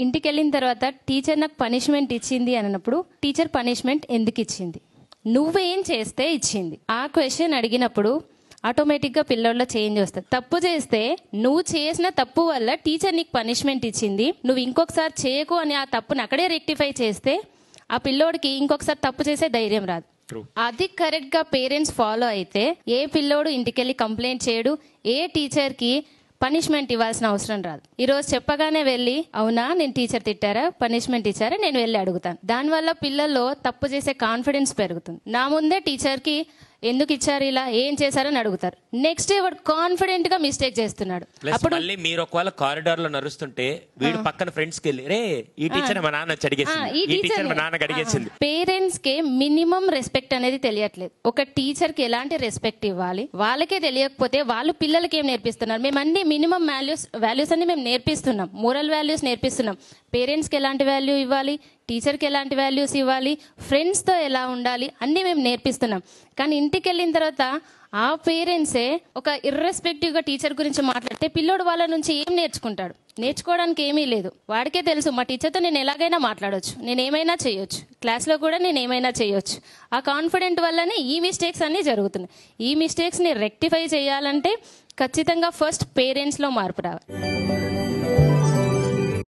ఇంటికి వెళ్ళిన తర్వాత టీచర్ నాకు పనిష్మెంట్ ఇచ్చింది అన్నప్పుడు టీచర్ పనిష్మెంట్ ఎందుకు ఇచ్చింది, నువ్వేం చేస్తే ఇచ్చింది, ఆ క్వశ్చన్ అడిగినప్పుడు ఆటోమేటిక్గా పిల్లోళ్ళలో చేంజ్ వస్తుంది. తప్పు చేస్తే నువ్వు చేసిన తప్పు వల్ల టీచర్ నీకు పనిష్మెంట్ ఇచ్చింది, నువ్వు ఇంకొకసారి చేయకు అని ఆ తప్పుని అక్కడే రెక్టిఫై చేస్తే ఆ పిల్లోడికి ఇంకొకసారి తప్పు చేసే ధైర్యం రాదు. అది కరెక్ట్ గా పేరెంట్స్ ఫాలో అయితే ఏ పిల్లోడు ఇంటికెళ్ళి కంప్లైంట్ చేయడు, ఏ టీచర్ కి పనిష్మెంట్ ఇవ్వాల్సిన అవసరం రాదు. ఈ రోజు చెప్పగానే వెళ్ళి అవునా నేను టీచర్ తిట్టారా పనిష్మెంట్ ఇచ్చారా నేను వెళ్ళి అడుగుతాను. దానివల్ల పిల్లల్లో తప్పు చేసే కాన్ఫిడెన్స్ పెరుగుతుంది. నా ముందే టీచర్ కి ఎందుకు ఇచ్చారు ఇలా ఏం చేశారని అడుగుతారు. నెక్స్ట్ వాడు కాన్ఫిడెంట్ గా మిస్టేక్ చేస్తున్నాడు. అప్పుడు మళ్ళీ మీరు ఒకవేళ కారిడార్ లో నడుస్తుంటే వీడు పక్కన ఫ్రెండ్స్ కి వెళ్ళి రే ఈ టీచర్ మా నాన్న అడిగేసింది. పేరెంట్స్ కి మినిమం రెస్పెక్ట్ అనేది తెలియట్లేదు. ఒక టీచర్ కి ఎలాంటి రెస్పెక్ట్ ఇవ్వాలి వాళ్ళకే తెలియకపోతే వాళ్ళు పిల్లలకి ఏం నేర్పిస్తున్నారు. మేము అన్ని మినిమం వాల్యూస్ అన్ని మేము నేర్పిస్తున్నాం, మోరల్ వాల్యూస్ నేర్పిస్తున్నాం. పేరెంట్స్ కి ఎలాంటి వాల్యూ ఇవ్వాలి, టీచర్కి ఎలాంటి వాల్యూస్ ఇవ్వాలి, ఫ్రెండ్స్తో ఎలా ఉండాలి అన్నీ మేము నేర్పిస్తున్నాం. కానీ ఇంటికి వెళ్ళిన తర్వాత ఆ పేరెంట్సే ఒక ఇర్రెస్పెక్టివ్గా టీచర్ గురించి మాట్లాడితే పిల్లోడు వాళ్ళ నుంచి ఏం నేర్చుకుంటాడు? నేర్చుకోవడానికి ఏమీ లేదు. వాడికే తెలుసు మా టీచర్తో నేను ఎలాగైనా మాట్లాడవచ్చు, నేను ఏమైనా చేయొచ్చు, క్లాస్లో కూడా నేను ఏమైనా చేయొచ్చు. ఆ కాన్ఫిడెంట్ వల్లనే ఈ మిస్టేక్స్ అన్నీ జరుగుతున్నాయి. ఈ మిస్టేక్స్ని రెక్టిఫై చేయాలంటే ఖచ్చితంగా ఫస్ట్ పేరెంట్స్లో మార్పు రావాలి.